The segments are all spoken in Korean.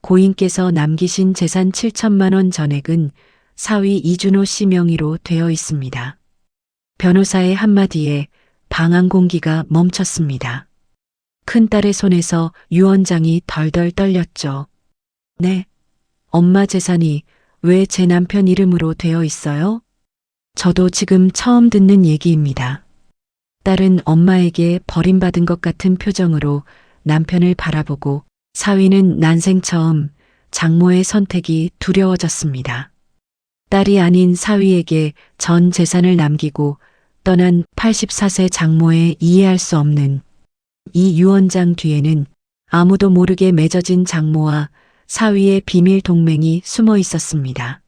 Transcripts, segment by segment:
고인께서 남기신 재산 7천만 원 전액은 사위 이준호 씨 명의로 되어 있습니다. 변호사의 한마디에 방안 공기가 멈췄습니다. 큰딸의 손에서 유언장이 덜덜 떨렸죠. 네. 엄마 재산이 왜 제 남편 이름으로 되어 있어요? 저도 지금 처음 듣는 얘기입니다. 딸은 엄마에게 버림받은 것 같은 표정으로 남편을 바라보고 사위는 난생 처음 장모의 선택이 두려워졌습니다. 딸이 아닌 사위에게 전 재산을 남기고 떠난 84세 장모의 이해할 수 없는 이 유언장 뒤에는 아무도 모르게 맺어진 장모와 사위의 비밀 동맹이 숨어 있었습니다.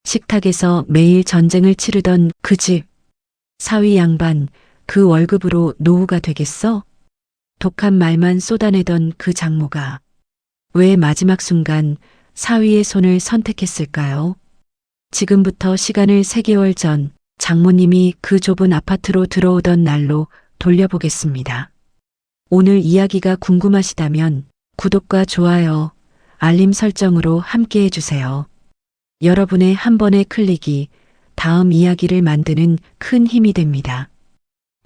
식탁에서 매일 전쟁을 치르던 그 집. 사위 양반, 그 월급으로 노후가 되겠어? 독한 말만 쏟아내던 그 장모가 왜 마지막 순간 사위의 손을 선택했을까요? 지금부터 시간을 3개월 전 장모님이 그 좁은 아파트로 들어오던 날로 돌려보겠습니다. 오늘 이야기가 궁금하시다면 구독과 좋아요, 알림 설정으로 함께 해주세요. 여러분의 한 번의 클릭이 다음 이야기를 만드는 큰 힘이 됩니다.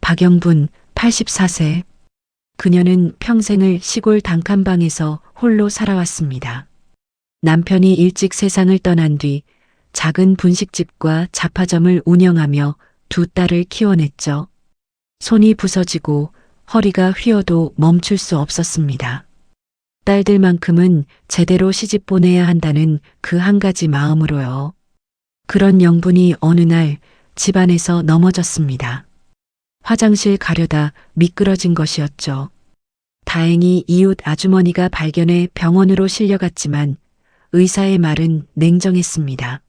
박영분, 84세. 그녀는 평생을 시골 단칸방에서 홀로 살아왔습니다. 남편이 일찍 세상을 떠난 뒤 작은 분식집과 잡화점을 운영하며 두 딸을 키워냈죠. 손이 부서지고 허리가 휘어도 멈출 수 없었습니다. 딸들만큼은 제대로 시집 보내야 한다는 그 한 가지 마음으로요. 그런 영분이 어느 날 집안에서 넘어졌습니다. 화장실 가려다 미끄러진 것이었죠. 다행히 이웃 아주머니가 발견해 병원으로 실려갔지만 의사의 말은 냉정했습니다.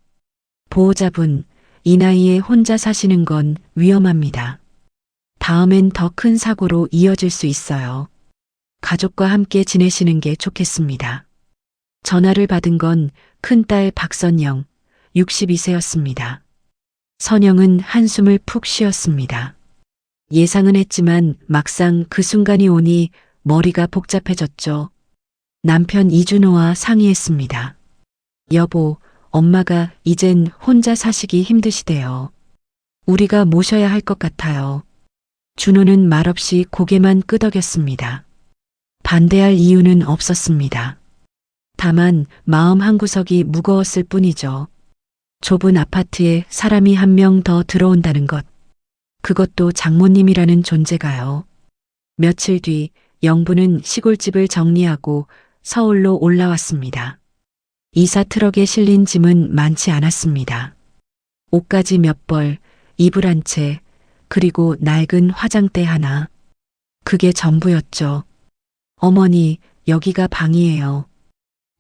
보호자분, 이 나이에 혼자 사시는 건 위험합니다. 다음엔 더 큰 사고로 이어질 수 있어요. 가족과 함께 지내시는 게 좋겠습니다. 전화를 받은 건 큰딸 박선영, 62세였습니다. 선영은 한숨을 푹 쉬었습니다. 예상은 했지만 막상 그 순간이 오니 머리가 복잡해졌죠. 남편 이준호와 상의했습니다. 여보, 엄마가 이젠 혼자 사시기 힘드시대요. 우리가 모셔야 할 것 같아요. 준호는 말없이 고개만 끄덕였습니다. 반대할 이유는 없었습니다. 다만 마음 한구석이 무거웠을 뿐이죠. 좁은 아파트에 사람이 한 명 더 들어온다는 것. 그것도 장모님이라는 존재가요. 며칠 뒤 영부는 시골집을 정리하고 서울로 올라왔습니다. 이사 트럭에 실린 짐은 많지 않았습니다. 옷가지 몇 벌, 이불 한 채, 그리고 낡은 화장대 하나. 그게 전부였죠. 어머니, 여기가 방이에요.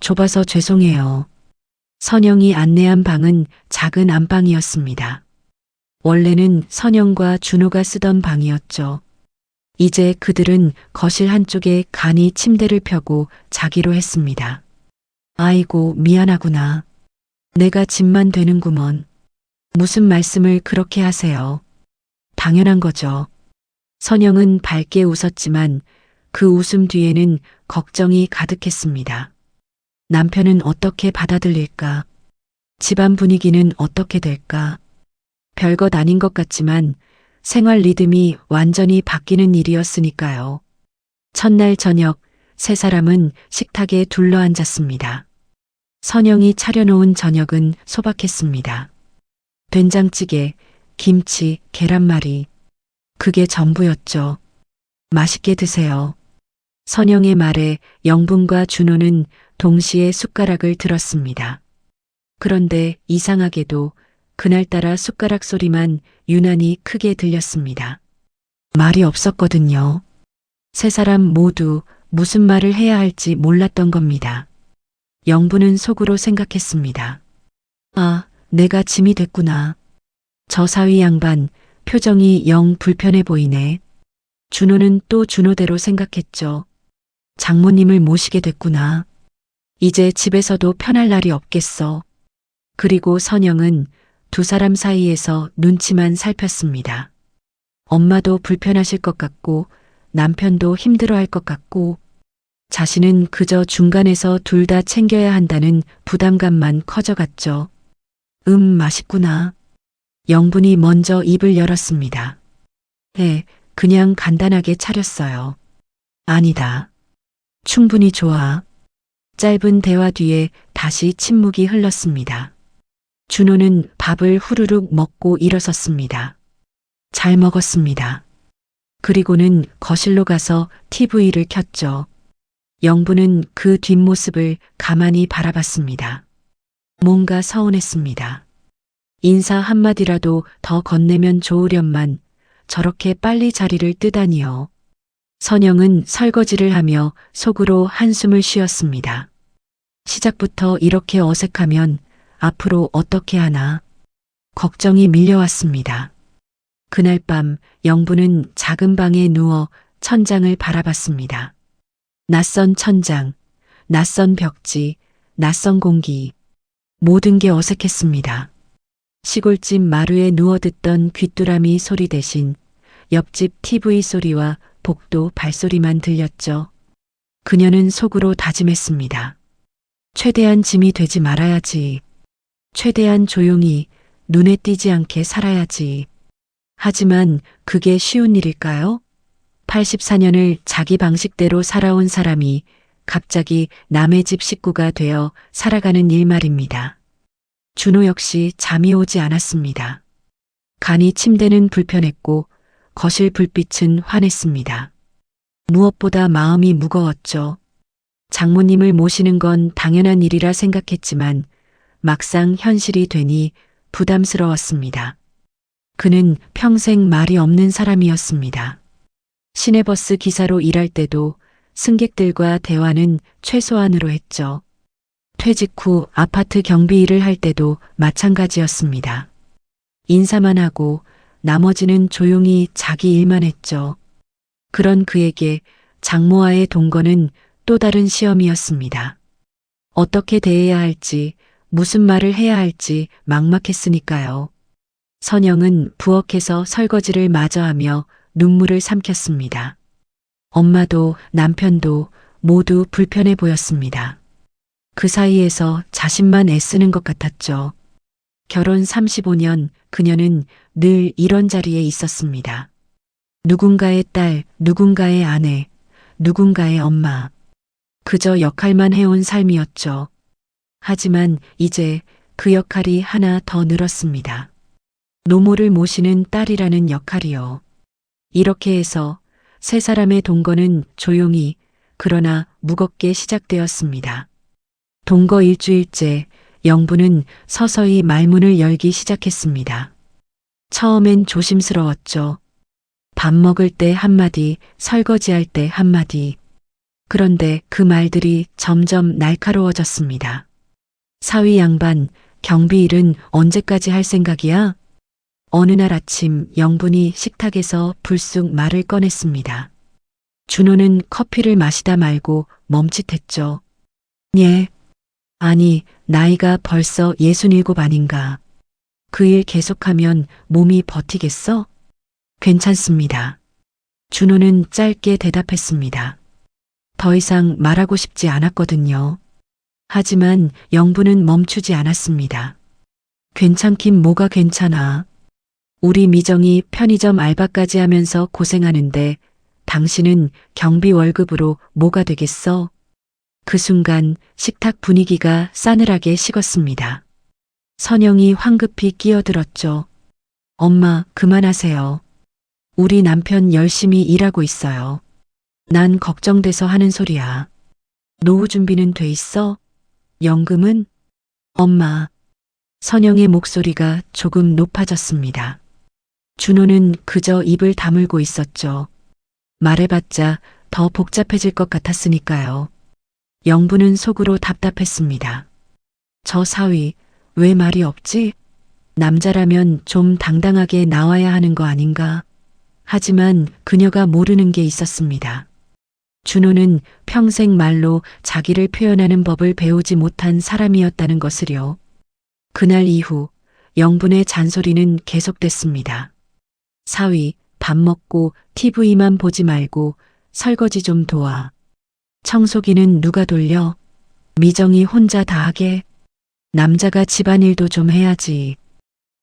좁아서 죄송해요. 선영이 안내한 방은 작은 안방이었습니다. 원래는 선영과 준호가 쓰던 방이었죠. 이제 그들은 거실 한쪽에 간이 침대를 펴고 자기로 했습니다. 아이고, 미안하구나. 내가 짐만 되는구먼. 무슨 말씀을 그렇게 하세요. 당연한 거죠. 선영은 밝게 웃었지만 그 웃음 뒤에는 걱정이 가득했습니다. 남편은 어떻게 받아들일까? 집안 분위기는 어떻게 될까? 별것 아닌 것 같지만 생활 리듬이 완전히 바뀌는 일이었으니까요. 첫날 저녁 세 사람은 식탁에 둘러앉았습니다. 선영이 차려놓은 저녁은 소박했습니다. 된장찌개, 김치, 계란말이. 그게 전부였죠. 맛있게 드세요. 선영의 말에 영분과 준호는 동시에 숟가락을 들었습니다. 그런데 이상하게도 그날따라 숟가락 소리만 유난히 크게 들렸습니다. 말이 없었거든요. 세 사람 모두 무슨 말을 해야 할지 몰랐던 겁니다. 영부는 속으로 생각했습니다. 아, 내가 짐이 됐구나. 저 사위 양반 표정이 영 불편해 보이네. 준호는 또 준호대로 생각했죠. 장모님을 모시게 됐구나. 이제 집에서도 편할 날이 없겠어. 그리고 선영은 두 사람 사이에서 눈치만 살폈습니다. 엄마도 불편하실 것 같고 남편도 힘들어할 것 같고 자신은 그저 중간에서 둘 다 챙겨야 한다는 부담감만 커져갔죠. 맛있구나. 영분이 먼저 입을 열었습니다. 네, 그냥 간단하게 차렸어요. 아니다. 충분히 좋아. 짧은 대화 뒤에 다시 침묵이 흘렀습니다. 준호는 밥을 후루룩 먹고 일어섰습니다. 잘 먹었습니다. 그리고는 거실로 가서 TV를 켰죠. 영부는 그 뒷모습을 가만히 바라봤습니다. 뭔가 서운했습니다. 인사 한마디라도 더 건네면 좋으련만 저렇게 빨리 자리를 뜨다니요. 선영은 설거지를 하며 속으로 한숨을 쉬었습니다. 시작부터 이렇게 어색하면 앞으로 어떻게 하나 걱정이 밀려왔습니다. 그날 밤 영부는 작은 방에 누워 천장을 바라봤습니다. 낯선 천장, 낯선 벽지, 낯선 공기, 모든 게 어색했습니다. 시골집 마루에 누워 듣던 귀뚜라미 소리 대신 옆집 TV 소리와 복도 발소리만 들렸죠. 그녀는 속으로 다짐했습니다. 최대한 짐이 되지 말아야지. 최대한 조용히 눈에 띄지 않게 살아야지. 하지만 그게 쉬운 일일까요? 84년을 자기 방식대로 살아온 사람이 갑자기 남의 집 식구가 되어 살아가는 일 말입니다. 준호 역시 잠이 오지 않았습니다. 간이 침대는 불편했고 거실 불빛은 환했습니다. 무엇보다 마음이 무거웠죠. 장모님을 모시는 건 당연한 일이라 생각했지만 막상 현실이 되니 부담스러웠습니다. 그는 평생 말이 없는 사람이었습니다. 시내버스 기사로 일할 때도 승객들과 대화는 최소한으로 했죠. 퇴직 후 아파트 경비 일을 할 때도 마찬가지였습니다. 인사만 하고 나머지는 조용히 자기 일만 했죠. 그런 그에게 장모와의 동거는 또 다른 시험이었습니다. 어떻게 대해야 할지, 무슨 말을 해야 할지 막막했으니까요. 선영은 부엌에서 설거지를 마저 하며 눈물을 삼켰습니다. 엄마도 남편도 모두 불편해 보였습니다. 그 사이에서 자신만 애쓰는 것 같았죠. 결혼 35년 그녀는 늘 이런 자리에 있었습니다. 누군가의 딸, 누군가의 아내, 누군가의 엄마. 그저 역할만 해온 삶이었죠. 하지만 이제 그 역할이 하나 더 늘었습니다. 노모를 모시는 딸이라는 역할이요. 이렇게 해서 세 사람의 동거는 조용히 그러나 무겁게 시작되었습니다. 동거 일주일째 영부는 서서히 말문을 열기 시작했습니다. 처음엔 조심스러웠죠. 밥 먹을 때 한마디, 설거지할 때 한마디. 그런데 그 말들이 점점 날카로워졌습니다. 사위 양반, 경비 일은 언제까지 할 생각이야? 어느 날 아침 영분이 식탁에서 불쑥 말을 꺼냈습니다. 준호는 커피를 마시다 말고 멈칫했죠. 예. 아니, 나이가 벌써 67 아닌가. 그 일 계속하면 몸이 버티겠어? 괜찮습니다. 준호는 짧게 대답했습니다. 더 이상 말하고 싶지 않았거든요. 하지만 영부는 멈추지 않았습니다. 괜찮긴 뭐가 괜찮아. 우리 미정이 편의점 알바까지 하면서 고생하는데 당신은 경비 월급으로 뭐가 되겠어? 그 순간 식탁 분위기가 싸늘하게 식었습니다. 선영이 황급히 끼어들었죠. 엄마, 그만하세요. 우리 남편 열심히 일하고 있어요. 난 걱정돼서 하는 소리야. 노후 준비는 돼 있어? 연금은? 엄마. 선영의 목소리가 조금 높아졌습니다. 준호는 그저 입을 다물고 있었죠. 말해봤자 더 복잡해질 것 같았으니까요. 영부는 속으로 답답했습니다. 저 사위, 왜 말이 없지? 남자라면 좀 당당하게 나와야 하는 거 아닌가? 하지만 그녀가 모르는 게 있었습니다. 준호는 평생 말로 자기를 표현하는 법을 배우지 못한 사람이었다는 것을요. 그날 이후 영분의 잔소리는 계속됐습니다. 사위, 밥 먹고 TV만 보지 말고 설거지 좀 도와. 청소기는 누가 돌려? 미정이 혼자 다 하게? 남자가 집안일도 좀 해야지.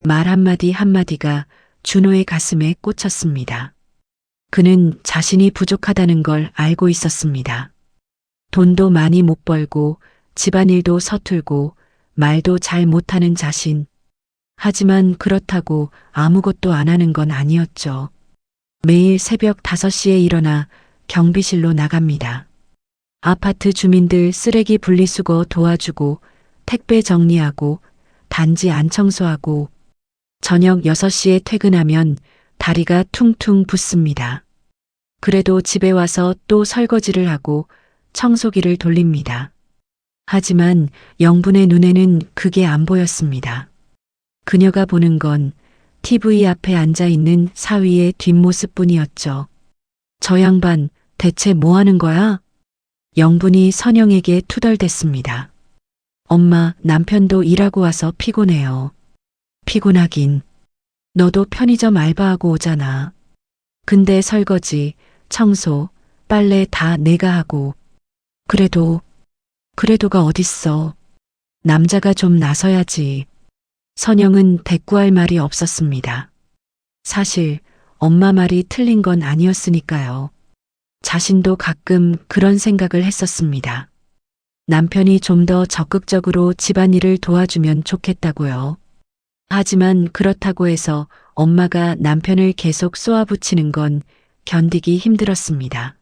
말 한마디 한마디가 준호의 가슴에 꽂혔습니다. 그는 자신이 부족하다는 걸 알고 있었습니다. 돈도 많이 못 벌고 집안일도 서툴고 말도 잘 못하는 자신. 하지만 그렇다고 아무것도 안 하는 건 아니었죠. 매일 새벽 5시에 일어나 경비실로 나갑니다. 아파트 주민들 쓰레기 분리수거 도와주고 택배 정리하고 단지 안 청소하고 저녁 6시에 퇴근하면 다리가 퉁퉁 붓습니다. 그래도 집에 와서 또 설거지를 하고 청소기를 돌립니다. 하지만 영분의 눈에는 그게 안 보였습니다. 그녀가 보는 건 TV 앞에 앉아 있는 사위의 뒷모습뿐이었죠. 저 양반 대체 뭐 하는 거야? 영분이 선영에게 투덜댔습니다. 엄마, 남편도 일하고 와서 피곤해요. 피곤하긴. 너도 편의점 알바하고 오잖아. 근데 설거지, 청소, 빨래 다 내가 하고. 그래도가 어딨어. 남자가 좀 나서야지. 선영은 대꾸할 말이 없었습니다. 사실 엄마 말이 틀린 건 아니었으니까요. 자신도 가끔 그런 생각을 했었습니다. 남편이 좀 더 적극적으로 집안일을 도와주면 좋겠다고요. 하지만 그렇다고 해서 엄마가 남편을 계속 쏘아붙이는 건 견디기 힘들었습니다.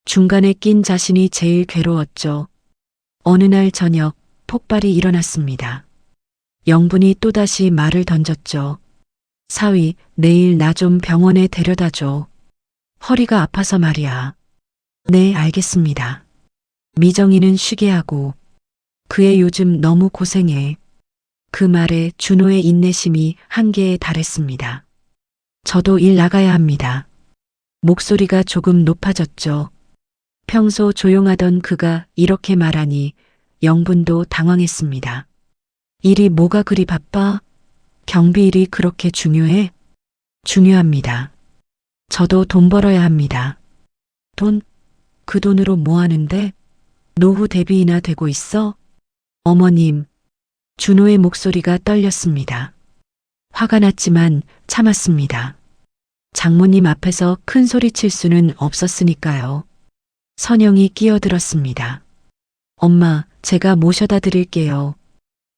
중간에 낀 자신이 제일 괴로웠죠. 어느 날 저녁 폭발이 일어났습니다. 영분이 또다시 말을 던졌죠. 사위, 내일 나 좀 병원에 데려다 줘. 허리가 아파서 말이야. 네, 알겠습니다. 미정이는 쉬게 하고. 그애 요즘 너무 고생해. 그 말에 준호의 인내심이 한계에 달했습니다. 저도 일 나가야 합니다. 목소리가 조금 높아졌죠. 평소 조용하던 그가 이렇게 말하니 영분도 당황했습니다. 일이 뭐가 그리 바빠? 경비일이 그렇게 중요해? 중요합니다. 저도 돈 벌어야 합니다. 돈? 그 돈으로 뭐 하는데? 노후 대비이나 되고 있어? 어머님. 준호의 목소리가 떨렸습니다. 화가 났지만 참았습니다. 장모님 앞에서 큰 소리 칠 수는 없었으니까요. 선영이 끼어들었습니다. 엄마, 제가 모셔다 드릴게요.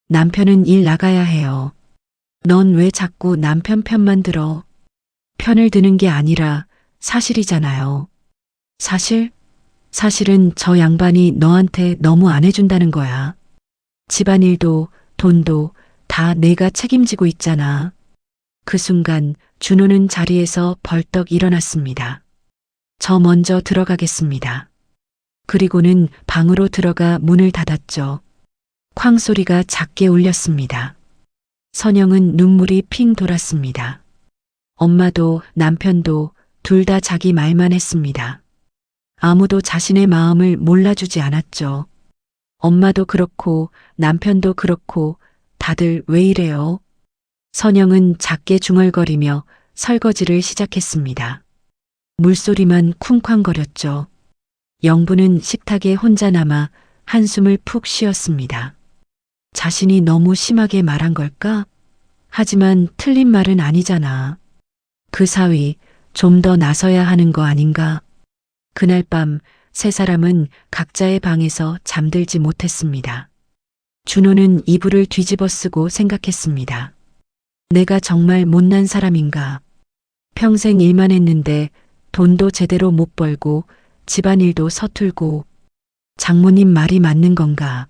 남편은 일 나가야 해요. 넌 왜 자꾸 남편 편만 들어? 편을 드는 게 아니라 사실이잖아요. 사실은 저 양반이 너한테 너무 안 해준다는 거야. 집안일도 돈도 다 내가 책임지고 있잖아. 그 순간 준호는 자리에서 벌떡 일어났습니다. 저 먼저 들어가겠습니다. 그리고는 방으로 들어가 문을 닫았죠. 쾅 소리가 작게 울렸습니다. 선영은 눈물이 핑 돌았습니다. 엄마도 남편도 둘 다 자기 말만 했습니다. 아무도 자신의 마음을 몰라주지 않았죠. 엄마도 그렇고 남편도 그렇고 다들 왜 이래요? 선영은 작게 중얼거리며 설거지를 시작했습니다. 물소리만 쿵쾅거렸죠. 영분은 식탁에 혼자 남아 한숨을 푹 쉬었습니다. 자신이 너무 심하게 말한 걸까? 하지만 틀린 말은 아니잖아. 그 사위 좀 더 나서야 하는 거 아닌가? 그날 밤 세 사람은 각자의 방에서 잠들지 못했습니다. 준호는 이불을 뒤집어 쓰고 생각했습니다. 내가 정말 못난 사람인가? 평생 일만 했는데 돈도 제대로 못 벌고 집안일도 서툴고 장모님 말이 맞는 건가?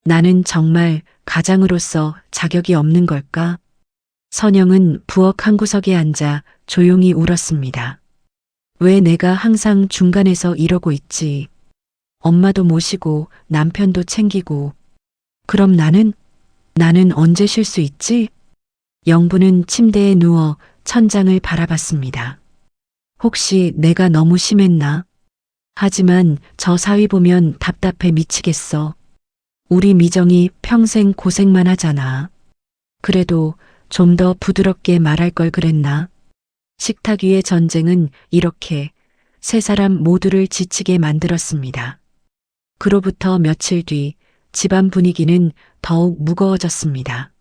나는 정말 가장으로서 자격이 없는 걸까? 선영은 부엌 한 구석에 앉아 조용히 울었습니다. 왜 내가 항상 중간에서 이러고 있지? 엄마도 모시고 남편도 챙기고. 그럼 나는 언제 쉴 수 있지? 영분은 침대에 누워 천장을 바라봤습니다. 혹시 내가 너무 심했나? 하지만 저 사위 보면 답답해 미치겠어. 우리 미정이 평생 고생만 하잖아. 그래도 좀 더 부드럽게 말할 걸 그랬나? 식탁 위의 전쟁은 이렇게 세 사람 모두를 지치게 만들었습니다. 그로부터 며칠 뒤 집안 분위기는 더욱 무거워졌습니다.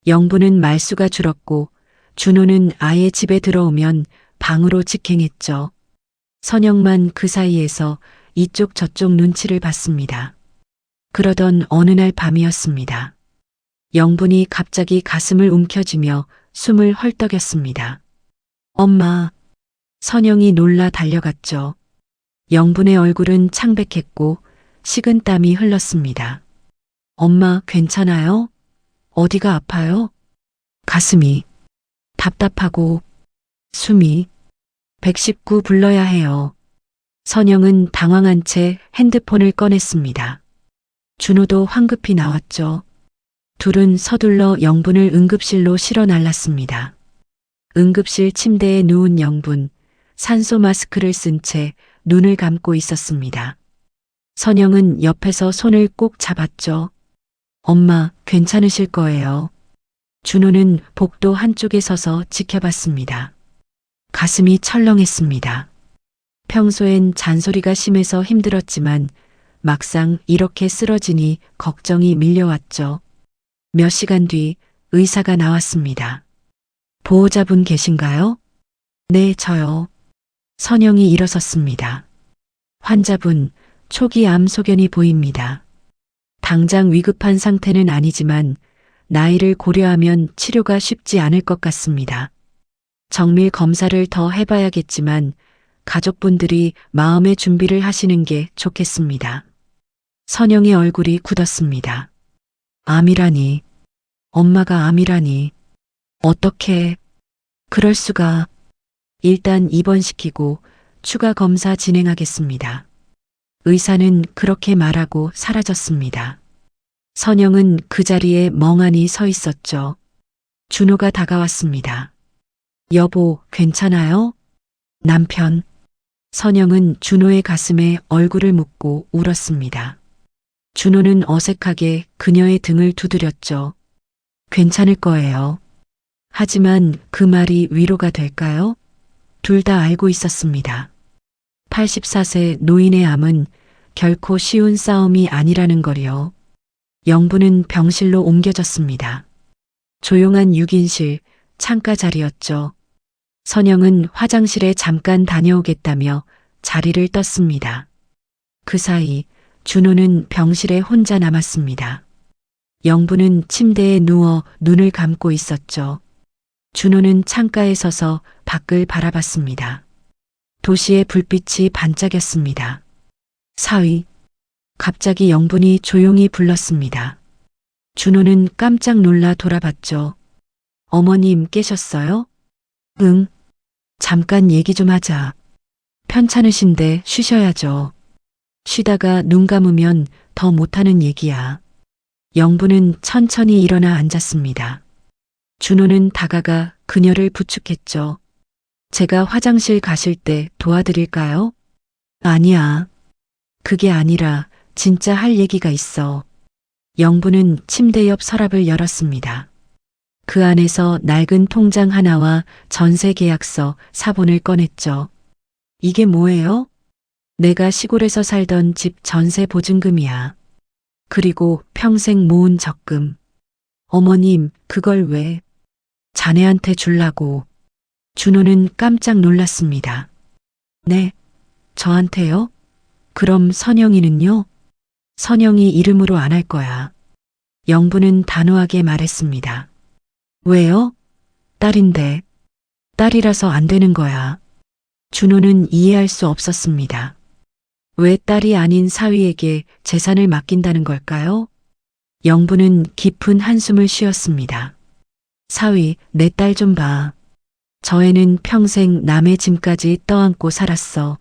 영부는 말수가 줄었고 준호는 아예 집에 들어오면 방으로 직행했죠. 선영만 그 사이에서 이쪽 저쪽 눈치를 봤습니다. 그러던 어느 날 밤이었습니다. 영분이 갑자기 가슴을 움켜쥐며 숨을 헐떡였습니다. 엄마. 선영이 놀라 달려갔죠. 영분의 얼굴은 창백했고 식은 땀이 흘렀습니다. 엄마 괜찮아요? 어디가 아파요? 가슴이 답답하고 숨이 119 불러야 해요. 선영은 당황한 채 핸드폰을 꺼냈습니다. 준호도 황급히 나왔죠. 둘은 서둘러 영분을 응급실로 실어 날랐습니다. 응급실 침대에 누운 영분, 산소 마스크를 쓴 채 눈을 감고 있었습니다. 선영은 옆에서 손을 꼭 잡았죠. 엄마, 괜찮으실 거예요. 준호는 복도 한쪽에 서서 지켜봤습니다. 가슴이 철렁했습니다. 평소엔 잔소리가 심해서 힘들었지만 막상 이렇게 쓰러지니 걱정이 밀려왔죠. 몇 시간 뒤 의사가 나왔습니다. 보호자분 계신가요? 네, 저요. 선영이 일어섰습니다. 환자분, 초기 암 소견이 보입니다. 당장 위급한 상태는 아니지만 나이를 고려하면 치료가 쉽지 않을 것 같습니다. 정밀 검사를 더 해봐야겠지만 가족분들이 마음의 준비를 하시는 게 좋겠습니다. 선영의 얼굴이 굳었습니다. 암이라니. 엄마가 암이라니. 어떻게. 그럴 수가. 일단 입원시키고 추가 검사 진행하겠습니다. 의사는 그렇게 말하고 사라졌습니다. 선영은 그 자리에 멍하니 서 있었죠. 준호가 다가왔습니다. 여보, 괜찮아요? 남편. 선영은 준호의 가슴에 얼굴을 묻고 울었습니다. 준호는 어색하게 그녀의 등을 두드렸죠. 괜찮을 거예요. 하지만 그 말이 위로가 될까요? 둘 다 알고 있었습니다. 84세 노인의 암은 결코 쉬운 싸움이 아니라는 걸요. 영부는 병실로 옮겨졌습니다. 조용한 6인실 창가 자리였죠. 선영은 화장실에 잠깐 다녀오겠다며 자리를 떴습니다. 그 사이 준호는 병실에 혼자 남았습니다. 영부는 침대에 누워 눈을 감고 있었죠. 준호는 창가에 서서 밖을 바라봤습니다. 도시의 불빛이 반짝였습니다. 사위. 갑자기 영분이 조용히 불렀습니다. 준호는 깜짝 놀라 돌아봤죠. 어머님 깨셨어요? 응. 잠깐 얘기 좀 하자. 편찮으신데 쉬셔야죠. 쉬다가 눈 감으면 더 못하는 얘기야. 영부는 천천히 일어나 앉았습니다. 준호는 다가가 그녀를 부축했죠. 제가 화장실 가실 때 도와드릴까요? 아니야. 그게 아니라 진짜 할 얘기가 있어. 영부는 침대 옆 서랍을 열었습니다. 그 안에서 낡은 통장 하나와 전세 계약서 사본을 꺼냈죠. 이게 뭐예요? 내가 시골에서 살던 집 전세 보증금이야. 그리고 평생 모은 적금. 어머님, 그걸 왜? 자네한테 줄라고. 준호는 깜짝 놀랐습니다. 네, 저한테요? 그럼 선영이는요? 선영이 이름으로 안 할 거야. 영부는 단호하게 말했습니다. 왜요? 딸인데. 딸이라서 안 되는 거야. 준호는 이해할 수 없었습니다. 왜 딸이 아닌 사위에게 재산을 맡긴다는 걸까요? 영부는 깊은 한숨을 쉬었습니다. 사위, 내 딸 좀 봐. 저 애는 평생 남의 짐까지 떠안고 살았어.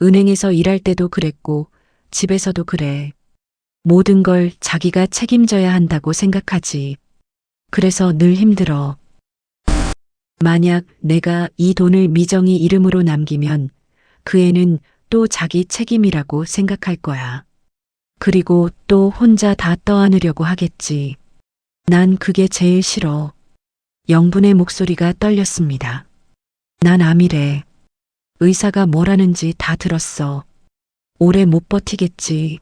은행에서 일할 때도 그랬고 집에서도 그래. 모든 걸 자기가 책임져야 한다고 생각하지. 그래서 늘 힘들어. 만약 내가 이 돈을 미정이 이름으로 남기면 그 애는 또 자기 책임이라고 생각할 거야. 그리고 또 혼자 다 떠안으려고 하겠지. 난 그게 제일 싫어. 영분의 목소리가 떨렸습니다. 난 암이래. 의사가 뭐라는지 다 들었어. 오래 못 버티겠지.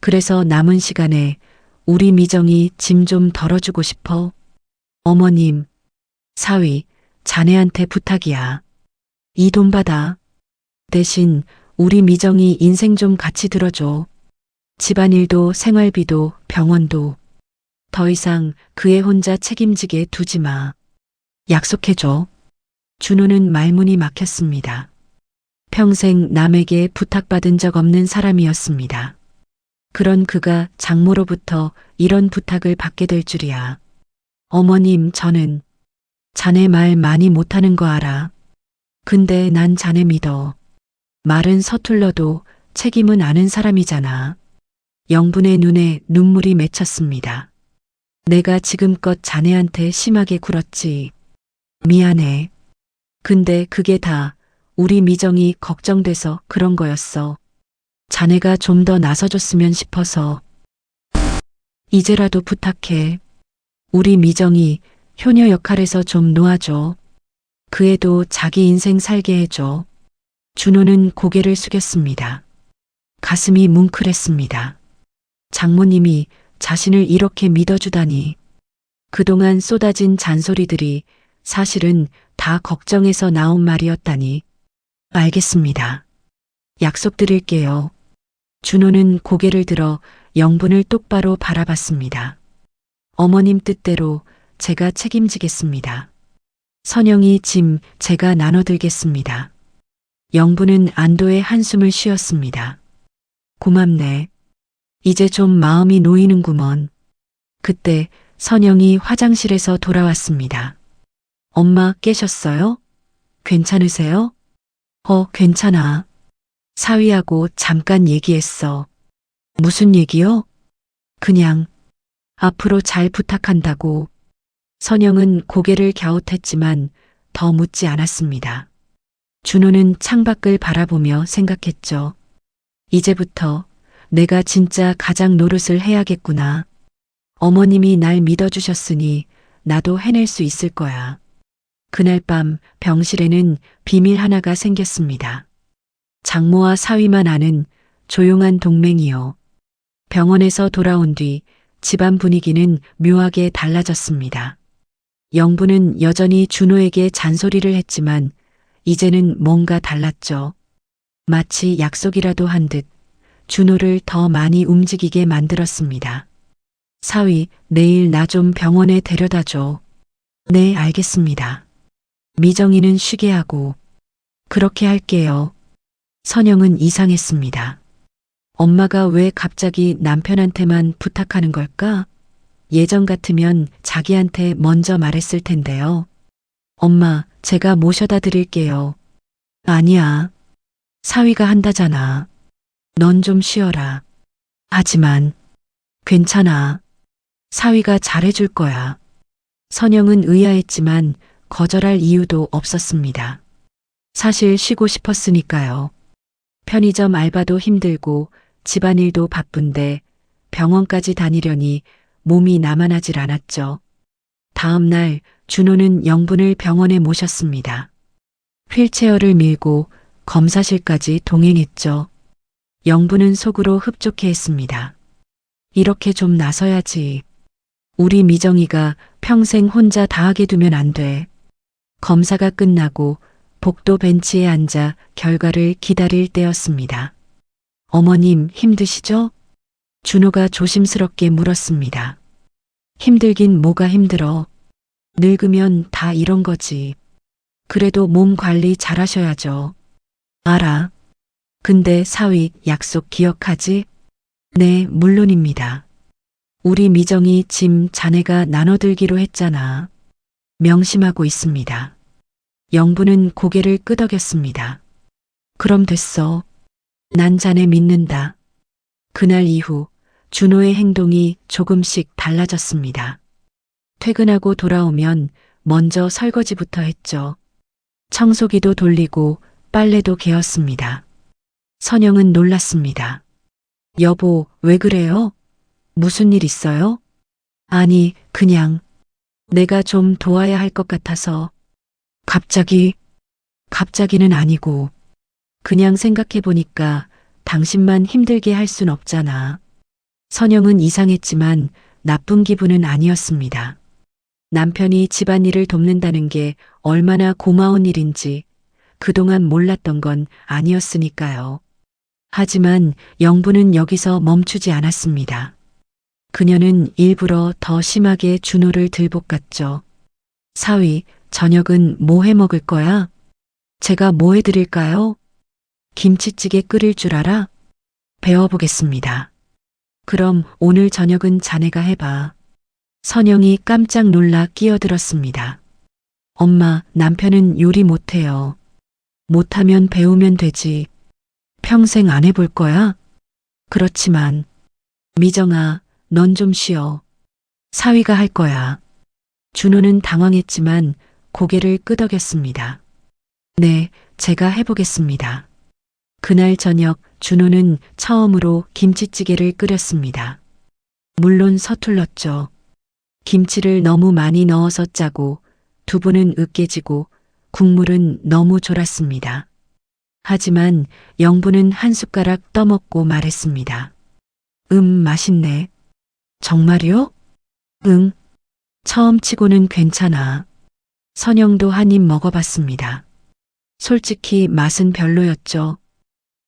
그래서 남은 시간에 우리 미정이 짐 좀 덜어주고 싶어. 어머님, 사위, 자네한테 부탁이야. 이 돈 받아. 대신 우리 미정이 인생 좀 같이 들어줘. 집안일도 생활비도 병원도 더 이상 그 애 혼자 책임지게 두지 마. 약속해줘. 준호는 말문이 막혔습니다. 평생 남에게 부탁받은 적 없는 사람이었습니다. 그런 그가 장모로부터 이런 부탁을 받게 될 줄이야. 어머님, 저는 자네 말 많이 못하는 거 알아. 근데 난 자네 믿어. 말은 서툴러도 책임은 아는 사람이잖아. 영분의 눈에 눈물이 맺혔습니다. 내가 지금껏 자네한테 심하게 굴었지. 미안해. 근데 그게 다 우리 미정이 걱정돼서 그런 거였어. 자네가 좀 더 나서줬으면 싶어서. 이제라도 부탁해. 우리 미정이 효녀 역할에서 좀 놓아줘. 그 애도 자기 인생 살게 해줘. 준호는 고개를 숙였습니다. 가슴이 뭉클했습니다. 장모님이 자신을 이렇게 믿어주다니. 그동안 쏟아진 잔소리들이 사실은 다 걱정해서 나온 말이었다니. 알겠습니다. 약속드릴게요. 준호는 고개를 들어 영분을 똑바로 바라봤습니다. 어머님 뜻대로 제가 책임지겠습니다. 선영이 짐 제가 나눠들겠습니다. 영분은 안도의 한숨을 쉬었습니다. 고맙네. 이제 좀 마음이 놓이는구먼. 그때 선영이 화장실에서 돌아왔습니다. 엄마 깨셨어요? 괜찮으세요? 괜찮아. 사위하고 잠깐 얘기했어. 무슨 얘기요? 그냥 앞으로 잘 부탁한다고. 선영은 고개를 갸웃했지만 더 묻지 않았습니다. 준호는 창밖을 바라보며 생각했죠. 이제부터 내가 진짜 가장 노릇을 해야겠구나. 어머님이 날 믿어주셨으니 나도 해낼 수 있을 거야. 그날 밤 병실에는 비밀 하나가 생겼습니다. 장모와 사위만 아는 조용한 동맹이요. 병원에서 돌아온 뒤 집안 분위기는 묘하게 달라졌습니다. 영부는 여전히 준호에게 잔소리를 했지만 이제는 뭔가 달랐죠. 마치 약속이라도 한 듯 준호를 더 많이 움직이게 만들었습니다. 사위, 내일 나 좀 병원에 데려다 줘. 네, 알겠습니다. 미정이는 쉬게 하고. 그렇게 할게요. 선영은 이상했습니다. 엄마가 왜 갑자기 남편한테만 부탁하는 걸까? 예전 같으면 자기한테 먼저 말했을 텐데요. 엄마, 제가 모셔다 드릴게요. 아니야. 사위가 한다잖아. 넌 좀 쉬어라. 하지만 괜찮아. 사위가 잘해줄 거야. 선영은 의아했지만 거절할 이유도 없었습니다. 사실 쉬고 싶었으니까요. 편의점 알바도 힘들고 집안일도 바쁜데 병원까지 다니려니 몸이 나만하질 않았죠. 다음 날 준호는 영분을 병원에 모셨습니다. 휠체어를 밀고 검사실까지 동행했죠. 영분은 속으로 흡족해했습니다. 이렇게 좀 나서야지. 우리 미정이가 평생 혼자 다 하게 두면 안 돼. 검사가 끝나고 복도 벤치에 앉아 결과를 기다릴 때였습니다. 어머님 힘드시죠? 준호가 조심스럽게 물었습니다. 힘들긴 뭐가 힘들어. 늙으면 다 이런 거지. 그래도 몸 관리 잘하셔야죠. 알아. 근데 사위 약속 기억하지? 네, 물론입니다. 우리 미정이 짐 자네가 나눠들기로 했잖아. 명심하고 있습니다. 영부는 고개를 끄덕였습니다. 그럼 됐어. 난 자네 믿는다. 그날 이후 준호의 행동이 조금씩 달라졌습니다. 퇴근하고 돌아오면 먼저 설거지부터 했죠. 청소기도 돌리고 빨래도 개었습니다. 선영은 놀랐습니다. 여보, 왜 그래요? 무슨 일 있어요? 아니, 그냥 내가 좀 도와야 할 것 같아서. 갑자기는 아니고, 그냥 생각해 보니까 당신만 힘들게 할 순 없잖아. 선영은 이상했지만 나쁜 기분은 아니었습니다. 남편이 집안일을 돕는다는 게 얼마나 고마운 일인지 그동안 몰랐던 건 아니었으니까요. 하지만 영부는 여기서 멈추지 않았습니다. 그녀는 일부러 더 심하게 준호를 들볶았죠. 사위, 저녁은 뭐 해 먹을 거야? 제가 뭐 해드릴까요? 김치찌개 끓일 줄 알아? 배워보겠습니다. 그럼 오늘 저녁은 자네가 해봐. 선영이 깜짝 놀라 끼어들었습니다. 엄마, 남편은 요리 못해요. 못하면 배우면 되지. 평생 안 해볼 거야? 그렇지만, 미정아, 넌 좀 쉬어. 사위가 할 거야. 준호는 당황했지만 고개를 끄덕였습니다. 네, 제가 해보겠습니다. 그날 저녁 준호는 처음으로 김치찌개를 끓였습니다. 물론 서툴렀죠. 김치를 너무 많이 넣어서 짜고 두부는 으깨지고 국물은 너무 졸았습니다. 하지만 영부는 한 숟가락 떠먹고 말했습니다. 맛있네. 정말요? 응. 처음 치고는 괜찮아. 선영도 한 입 먹어봤습니다. 솔직히 맛은 별로였죠.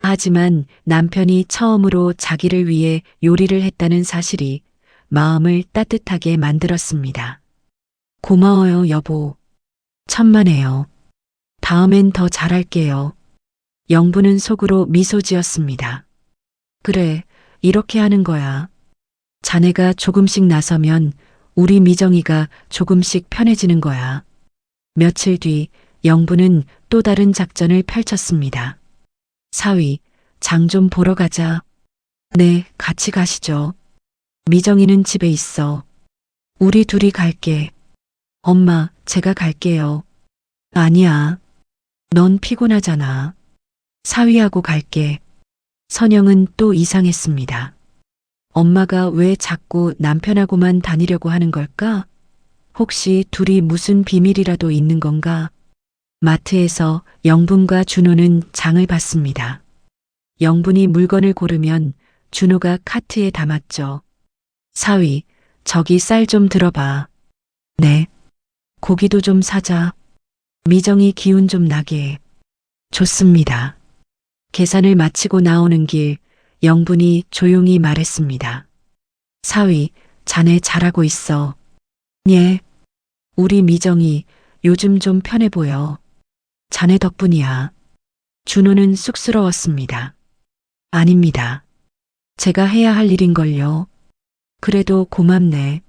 하지만 남편이 처음으로 자기를 위해 요리를 했다는 사실이 마음을 따뜻하게 만들었습니다. 고마워요, 여보. 천만에요. 다음엔 더 잘할게요. 영부는 속으로 미소 지었습니다. 그래, 이렇게 하는 거야. 자네가 조금씩 나서면 우리 미정이가 조금씩 편해지는 거야. 며칠 뒤 영부는 또 다른 작전을 펼쳤습니다. 사위, 장 좀 보러 가자. 네, 같이 가시죠. 미정이는 집에 있어. 우리 둘이 갈게. 엄마, 제가 갈게요. 아니야. 넌 피곤하잖아. 사위하고 갈게. 선영은 또 이상했습니다. 엄마가 왜 자꾸 남편하고만 다니려고 하는 걸까? 혹시 둘이 무슨 비밀이라도 있는 건가? 마트에서 영분과 준호는 장을 봤습니다. 영분이 물건을 고르면 준호가 카트에 담았죠. 사위, 저기 쌀 좀 들어봐. 네. 고기도 좀 사자. 미정이 기운 좀 나게. 좋습니다. 계산을 마치고 나오는 길 영분이 조용히 말했습니다. 사위, 자네 잘하고 있어. 예. 우리 미정이 요즘 좀 편해 보여. 자네 덕분이야. 준호는 쑥스러웠습니다. 아닙니다. 제가 해야 할 일인걸요. 그래도 고맙네.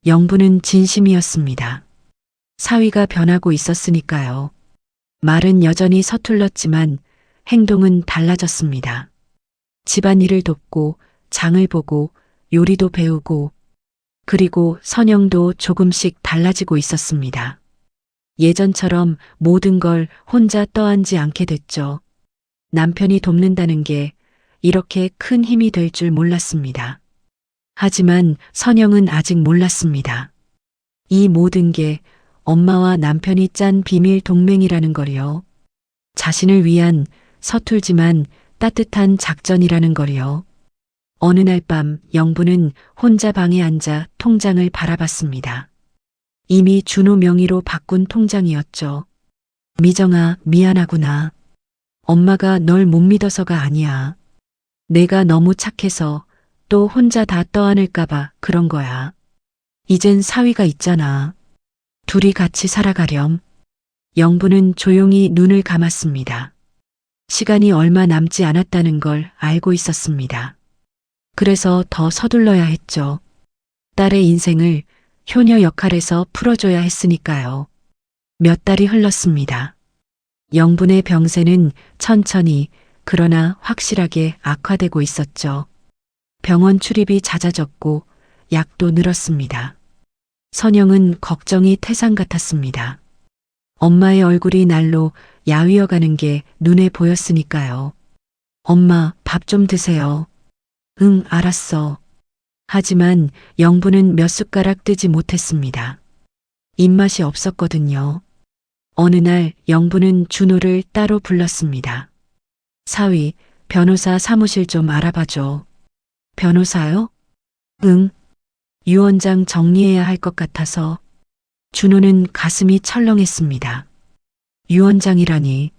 영부는 진심이었습니다. 사위가 변하고 있었으니까요. 말은 여전히 서툴렀지만 행동은 달라졌습니다. 집안일을 돕고 장을 보고 요리도 배우고 그리고 선영도 조금씩 달라지고 있었습니다. 예전처럼 모든 걸 혼자 떠안지 않게 됐죠. 남편이 돕는다는 게 이렇게 큰 힘이 될 줄 몰랐습니다. 하지만 선영은 아직 몰랐습니다. 이 모든 게 엄마와 남편이 짠 비밀 동맹이라는 걸요. 자신을 위한 서툴지만 따뜻한 작전이라는 걸요. 어느 날 밤 영부는 혼자 방에 앉아 통장을 바라봤습니다. 이미 준호 명의로 바꾼 통장이었죠. 미정아, 미안하구나. 엄마가 널 못 믿어서가 아니야. 내가 너무 착해서 또 혼자 다 떠안을까봐 그런 거야. 이젠 사위가 있잖아. 둘이 같이 살아가렴. 영부는 조용히 눈을 감았습니다. 시간이 얼마 남지 않았다는 걸 알고 있었습니다. 그래서 더 서둘러야 했죠. 딸의 인생을 효녀 역할에서 풀어줘야 했으니까요. 몇 달이 흘렀습니다. 영분의 병세는 천천히 그러나 확실하게 악화되고 있었죠. 병원 출입이 잦아졌고 약도 늘었습니다. 선영은 걱정이 태산 같았습니다. 엄마의 얼굴이 날로 야위어 가는 게 눈에 보였으니까요. 엄마, 밥 좀 드세요. 응, 알았어. 하지만 영부는 몇 숟가락 뜨지 못했습니다. 입맛이 없었거든요. 어느 날 영부는 준호를 따로 불렀습니다. 사위, 변호사 사무실 좀 알아봐줘. 변호사요? 응. 유언장 정리해야 할 것 같아서. 준호는 가슴이 철렁했습니다. 유언장이라니.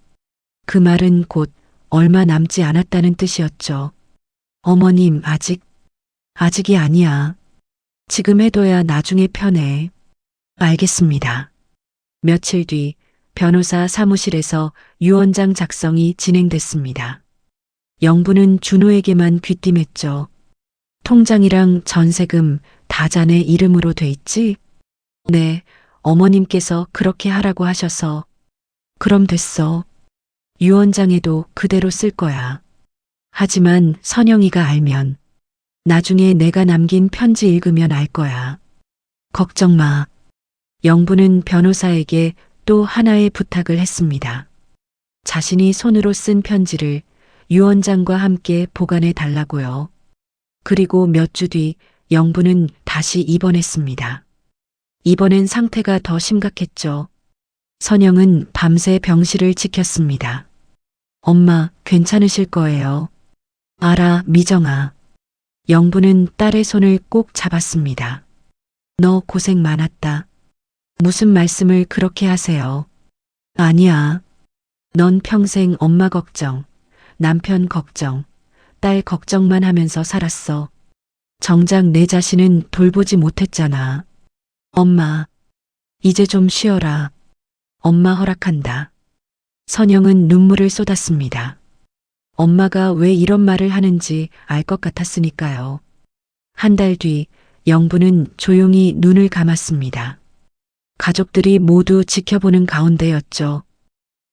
그 말은 곧 얼마 남지 않았다는 뜻이었죠. 어머님, 아직이 아니야. 지금 해둬야 나중에 편해. 알겠습니다. 며칠 뒤 변호사 사무실에서 유언장 작성이 진행됐습니다. 영부는 준호에게만 귀띔했죠. 통장이랑 전세금 다 자네 이름으로 돼 있지? 네, 어머님께서 그렇게 하라고 하셔서. 그럼 됐어. 유언장에도 그대로 쓸 거야. 하지만 선영이가 알면 나중에 내가 남긴 편지 읽으면 알 거야. 걱정 마. 영부는 변호사에게 또 하나의 부탁을 했습니다. 자신이 손으로 쓴 편지를 유언장과 함께 보관해 달라고요. 그리고 몇 주 뒤 영부는 다시 입원했습니다. 이번엔 상태가 더 심각했죠. 선영은 밤새 병실을 지켰습니다. 엄마, 괜찮으실 거예요. 알아, 미정아. 영부는 딸의 손을 꼭 잡았습니다. 너 고생 많았다. 무슨 말씀을 그렇게 하세요? 아니야. 넌 평생 엄마 걱정, 남편 걱정, 딸 걱정만 하면서 살았어. 정작 내 자신은 돌보지 못했잖아. 엄마, 이제 좀 쉬어라. 엄마 허락한다. 선영은 눈물을 쏟았습니다. 엄마가 왜 이런 말을 하는지 알 것 같았으니까요. 한 달 뒤 영부는 조용히 눈을 감았습니다. 가족들이 모두 지켜보는 가운데였죠.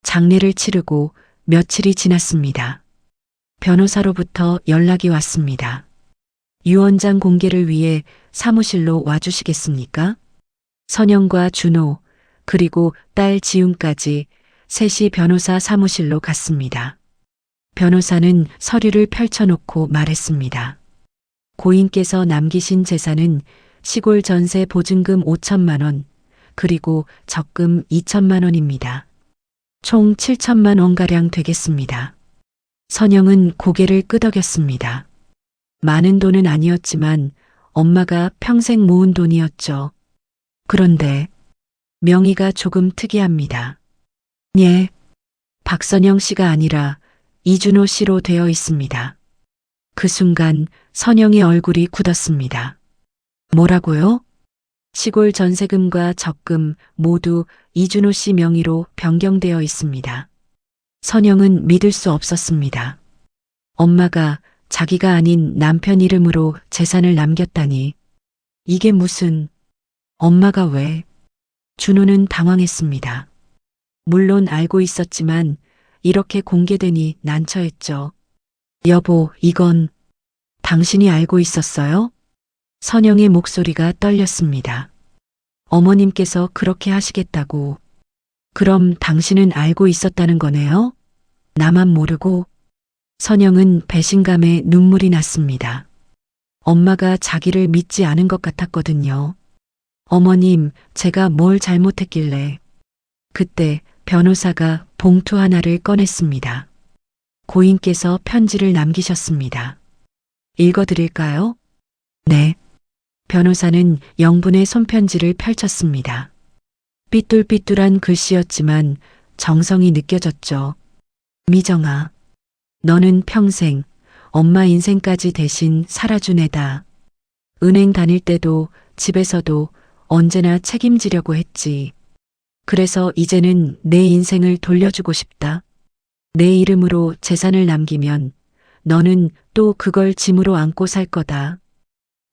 장례를 치르고 며칠이 지났습니다. 변호사로부터 연락이 왔습니다. 유언장 공개를 위해 사무실로 와주시겠습니까? 선영과 준호, 그리고 딸 지훈까지 셋이 변호사 사무실로 갔습니다. 변호사는 서류를 펼쳐놓고 말했습니다. 고인께서 남기신 재산은 시골 전세 보증금 5천만 원, 그리고 적금 2천만 원입니다. 총 7천만 원가량 되겠습니다. 선영은 고개를 끄덕였습니다. 많은 돈은 아니었지만 엄마가 평생 모은 돈이었죠. 그런데 명의가 조금 특이합니다. 예, 박선영 씨가 아니라 이준호 씨로 되어 있습니다. 그 순간 선영의 얼굴이 굳었습니다. 뭐라고요? 시골 전세금과 적금 모두 이준호 씨 명의로 변경되어 있습니다. 선영은 믿을 수 없었습니다. 엄마가 자기가 아닌 남편 이름으로 재산을 남겼다니. 이게 무슨... 엄마가 왜... 준호는 당황했습니다. 물론 알고 있었지만 이렇게 공개되니 난처했죠. 여보, 이건... 당신이 알고 있었어요? 선영의 목소리가 떨렸습니다. 어머님께서 그렇게 하시겠다고. 그럼 당신은 알고 있었다는 거네요? 나만 모르고. 선영은 배신감에 눈물이 났습니다. 엄마가 자기를 믿지 않은 것 같았거든요. 어머님, 제가 뭘 잘못했길래. 그때 변호사가 봉투 하나를 꺼냈습니다. 고인께서 편지를 남기셨습니다. 읽어드릴까요? 네. 변호사는 영분의 손편지를 펼쳤습니다. 삐뚤삐뚤한 글씨였지만 정성이 느껴졌죠. 미정아, 너는 평생 엄마 인생까지 대신 살아준 애다. 은행 다닐 때도 집에서도 언제나 책임지려고 했지. 그래서 이제는 내 인생을 돌려주고 싶다. 내 이름으로 재산을 남기면 너는 또 그걸 짐으로 안고 살 거다.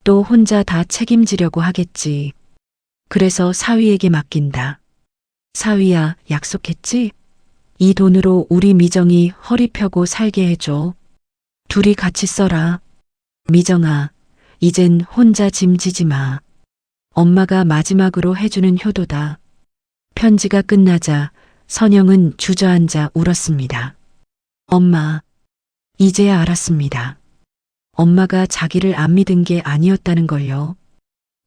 또 혼자 다 책임지려고 하겠지. 그래서 사위에게 맡긴다. 사위야, 약속했지? 이 돈으로 우리 미정이 허리 펴고 살게 해줘. 둘이 같이 써라. 미정아, 이젠 혼자 짐지지 마. 엄마가 마지막으로 해주는 효도다. 편지가 끝나자 선영은 주저앉아 울었습니다. 엄마, 이제야 알았습니다. 엄마가 자기를 안 믿은 게 아니었다는 걸요.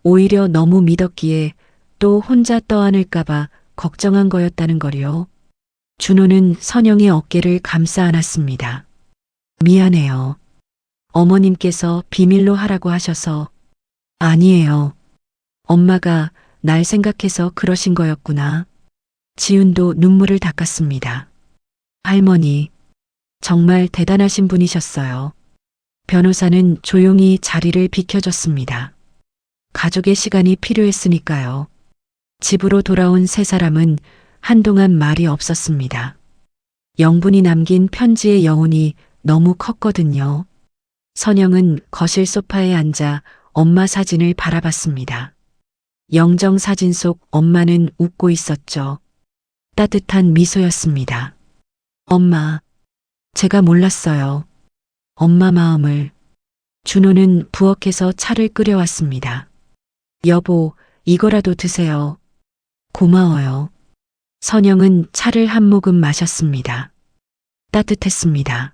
오히려 너무 믿었기에 또 혼자 떠안을까봐 걱정한 거였다는 걸요. 준호는 선영의 어깨를 감싸 안았습니다. 미안해요. 어머님께서 비밀로 하라고 하셔서 아니에요. 엄마가 날 생각해서 그러신 거였구나. 지훈도 눈물을 닦았습니다. 할머니, 정말 대단하신 분이셨어요. 변호사는 조용히 자리를 비켜줬습니다. 가족의 시간이 필요했으니까요. 집으로 돌아온 세 사람은 한동안 말이 없었습니다. 영분이 남긴 편지의 여운이 너무 컸거든요. 선영은 거실 소파에 앉아 엄마 사진을 바라봤습니다. 영정 사진 속 엄마는 웃고 있었죠. 따뜻한 미소였습니다. 엄마, 제가 몰랐어요. 엄마 마음을. 준호는 부엌에서 차를 끓여왔습니다. 여보, 이거라도 드세요. 고마워요. 선영은 차를 한 모금 마셨습니다. 따뜻했습니다.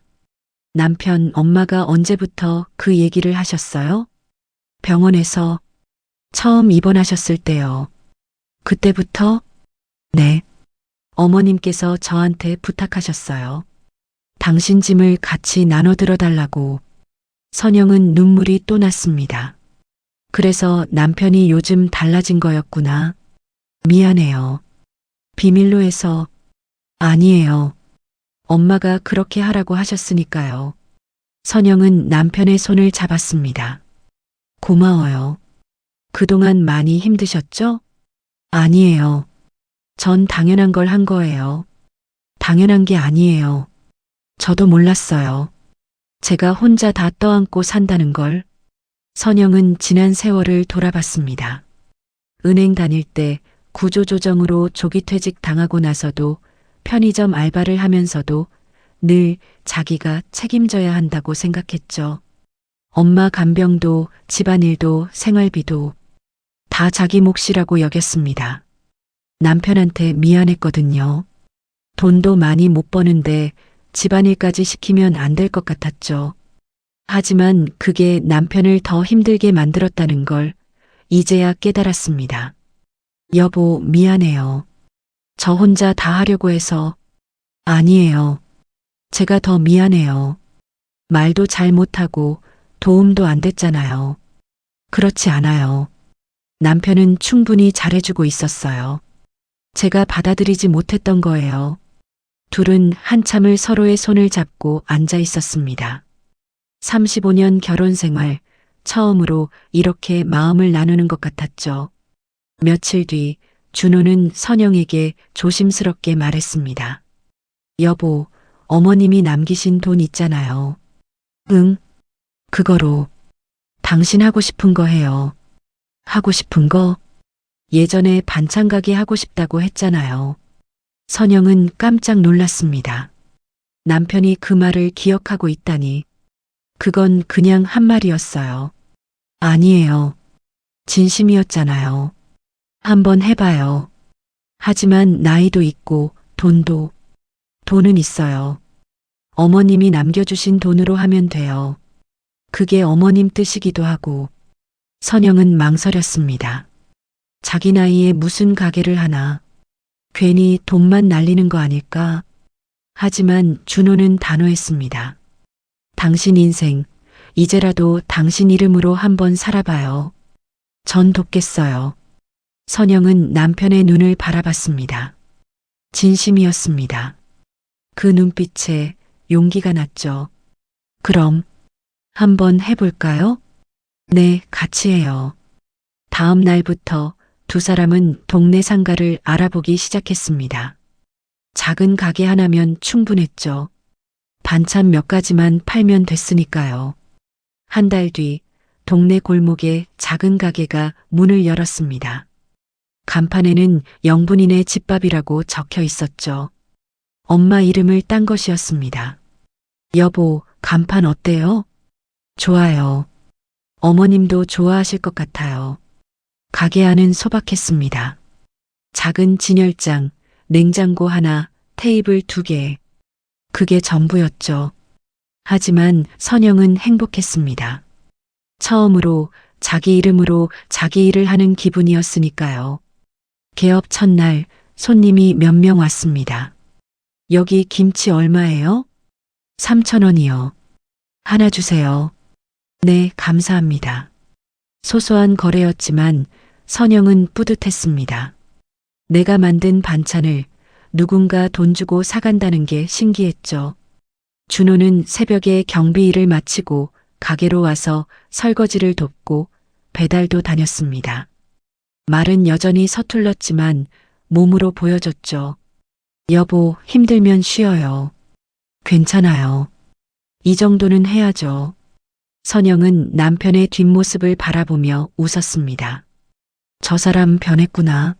남편, 엄마가 언제부터 그 얘기를 하셨어요? 병원에서 처음 입원하셨을 때요. 그때부터? 네. 어머님께서 저한테 부탁하셨어요. 당신 짐을 같이 나눠 들어달라고. 선영은 눈물이 또 났습니다. 그래서 남편이 요즘 달라진 거였구나. 미안해요. 비밀로 해서. 아니에요. 엄마가 그렇게 하라고 하셨으니까요. 선영은 남편의 손을 잡았습니다. 고마워요. 그동안 많이 힘드셨죠? 아니에요. 전 당연한 걸 한 거예요. 당연한 게 아니에요. 저도 몰랐어요. 제가 혼자 다 떠안고 산다는 걸. 선영은 지난 세월을 돌아봤습니다. 은행 다닐 때 구조조정으로 조기퇴직 당하고 나서도 편의점 알바를 하면서도 늘 자기가 책임져야 한다고 생각했죠. 엄마 간병도 집안일도 생활비도 다 자기 몫이라고 여겼습니다. 남편한테 미안했거든요. 돈도 많이 못 버는데 집안일까지 시키면 안 될 것 같았죠. 하지만 그게 남편을 더 힘들게 만들었다는 걸 이제야 깨달았습니다. 여보, 미안해요. 저 혼자 다 하려고 해서. 아니에요. 제가 더 미안해요. 말도 잘 못하고 도움도 안 됐잖아요. 그렇지 않아요. 남편은 충분히 잘해주고 있었어요. 제가 받아들이지 못했던 거예요. 둘은 한참을 서로의 손을 잡고 앉아 있었습니다. 35년 결혼 생활, 처음으로 이렇게 마음을 나누는 것 같았죠. 며칠 뒤 준호는 선영에게 조심스럽게 말했습니다. 여보, 어머님이 남기신 돈 있잖아요. 응, 그거로 당신 하고 싶은 거 해요. 하고 싶은 거? 예전에 반찬 가게 하고 싶다고 했잖아요. 선영은 깜짝 놀랐습니다. 남편이 그 말을 기억하고 있다니. 그건 그냥 한 말이었어요. 아니에요. 진심이었잖아요. 한번 해봐요. 하지만 나이도 있고 돈도. 돈은 있어요. 어머님이 남겨주신 돈으로 하면 돼요. 그게 어머님 뜻이기도 하고. 선영은 망설였습니다. 자기 나이에 무슨 가게를 하나. 괜히 돈만 날리는 거 아닐까? 하지만 준호는 단호했습니다. 당신 인생, 이제라도 당신 이름으로 한번 살아봐요. 전 돕겠어요. 선영은 남편의 눈을 바라봤습니다. 진심이었습니다. 그 눈빛에 용기가 났죠. 그럼 한번 해볼까요? 네, 같이 해요. 다음 날부터 두 사람은 동네 상가를 알아보기 시작했습니다. 작은 가게 하나면 충분했죠. 반찬 몇 가지만 팔면 됐으니까요. 한 달 뒤 동네 골목에 작은 가게가 문을 열었습니다. 간판에는 영분이네 집밥이라고 적혀 있었죠. 엄마 이름을 딴 것이었습니다. 여보, 간판 어때요? 좋아요. 어머님도 좋아하실 것 같아요. 가게 안은 소박했습니다. 작은 진열장, 냉장고 하나, 테이블 2개. 그게 전부였죠. 하지만 선영은 행복했습니다. 처음으로 자기 이름으로 자기 일을 하는 기분이었으니까요. 개업 첫날 손님이 몇 명 왔습니다. 여기 김치 얼마예요? 3,000원이요. 하나 주세요. 네, 감사합니다. 소소한 거래였지만 선영은 뿌듯했습니다. 내가 만든 반찬을 누군가 돈 주고 사간다는 게 신기했죠. 준호는 새벽에 경비 일을 마치고 가게로 와서 설거지를 돕고 배달도 다녔습니다. 말은 여전히 서툴렀지만 몸으로 보여줬죠. 여보, 힘들면 쉬어요. 괜찮아요. 이 정도는 해야죠. 선영은 남편의 뒷모습을 바라보며 웃었습니다. 저 사람 변했구나.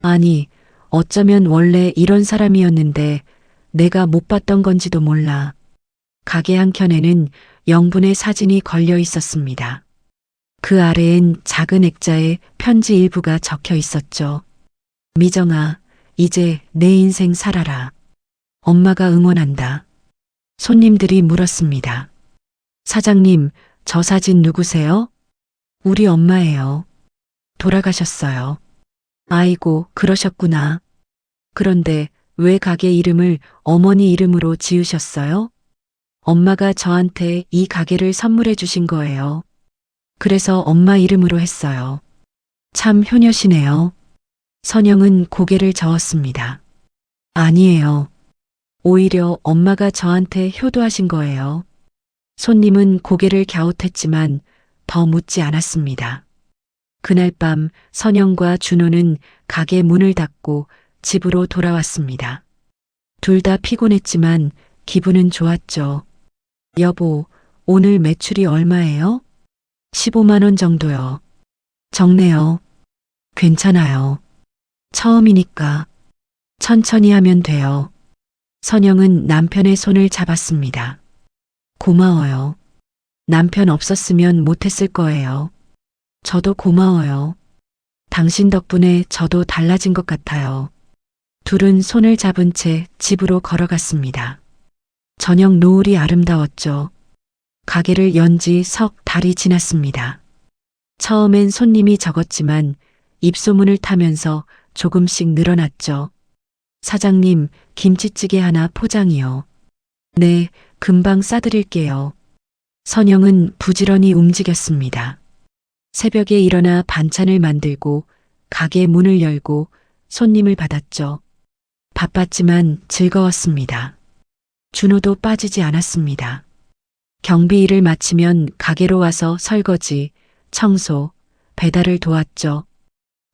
아니, 어쩌면 원래 이런 사람이었는데 내가 못 봤던 건지도 몰라. 가게 한켠에는 영분의 사진이 걸려 있었습니다. 그 아래엔 작은 액자에 편지 일부가 적혀 있었죠. 미정아, 이제 내 인생 살아라. 엄마가 응원한다. 손님들이 물었습니다. 사장님, 저 사진 누구세요? 우리 엄마예요. 돌아가셨어요. 아이고, 그러셨구나. 그런데 왜 가게 이름을 어머니 이름으로 지으셨어요? 엄마가 저한테 이 가게를 선물해 주신 거예요. 그래서 엄마 이름으로 했어요. 참 효녀시네요. 선영은 고개를 저었습니다. 아니에요. 오히려 엄마가 저한테 효도하신 거예요. 손님은 고개를 갸웃했지만 더 묻지 않았습니다. 그날 밤 선영과 준호는 가게 문을 닫고 집으로 돌아왔습니다. 둘 다 피곤했지만 기분은 좋았죠. 여보, 오늘 매출이 얼마예요? 15만 원 정도요. 적네요. 괜찮아요. 처음이니까 천천히 하면 돼요. 선영은 남편의 손을 잡았습니다. 고마워요. 남편 없었으면 못했을 거예요. 저도 고마워요. 당신 덕분에 저도 달라진 것 같아요. 둘은 손을 잡은 채 집으로 걸어갔습니다. 저녁 노을이 아름다웠죠. 가게를 연 지 석 달이 지났습니다. 처음엔 손님이 적었지만 입소문을 타면서 조금씩 늘어났죠. 사장님, 김치찌개 하나 포장이요. 네, 금방 싸드릴게요. 선영은 부지런히 움직였습니다. 새벽에 일어나 반찬을 만들고 가게 문을 열고 손님을 받았죠. 바빴지만 즐거웠습니다. 준호도 빠지지 않았습니다. 경비 일을 마치면 가게로 와서 설거지, 청소, 배달을 도왔죠.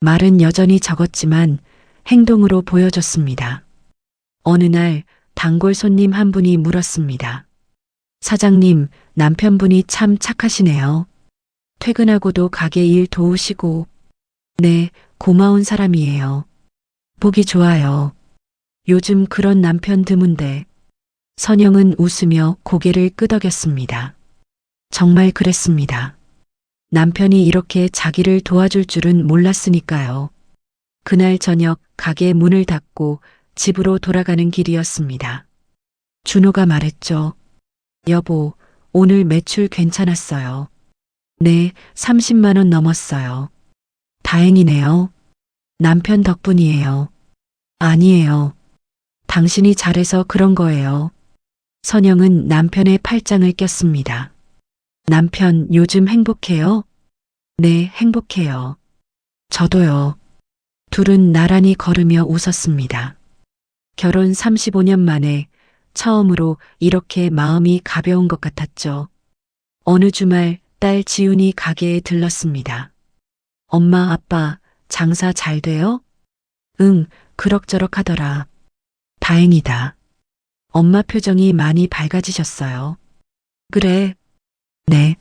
말은 여전히 적었지만 행동으로 보여줬습니다. 어느 날 단골 손님 한 분이 물었습니다. 사장님, 남편분이 참 착하시네요. 퇴근하고도 가게 일 도우시고. 네, 고마운 사람이에요. 보기 좋아요. 요즘 그런 남편 드문데. 선영은 웃으며 고개를 끄덕였습니다. 정말 그랬습니다. 남편이 이렇게 자기를 도와줄 줄은 몰랐으니까요. 그날 저녁 가게 문을 닫고 집으로 돌아가는 길이었습니다. 준호가 말했죠. 여보, 오늘 매출 괜찮았어요. 네, 30만 원 넘었어요. 다행이네요. 남편 덕분이에요. 아니에요. 당신이 잘해서 그런 거예요. 선영은 남편의 팔짱을 꼈습니다. 남편 요즘 행복해요? 네, 행복해요. 저도요. 둘은 나란히 걸으며 웃었습니다. 결혼 35년 만에 처음으로 이렇게 마음이 가벼운 것 같았죠. 어느 주말 딸 지훈이 가게에 들렀습니다. 엄마, 아빠, 장사 잘 돼요? 응, 그럭저럭 하더라. 다행이다. 엄마 표정이 많이 밝아지셨어요. 그래. 네.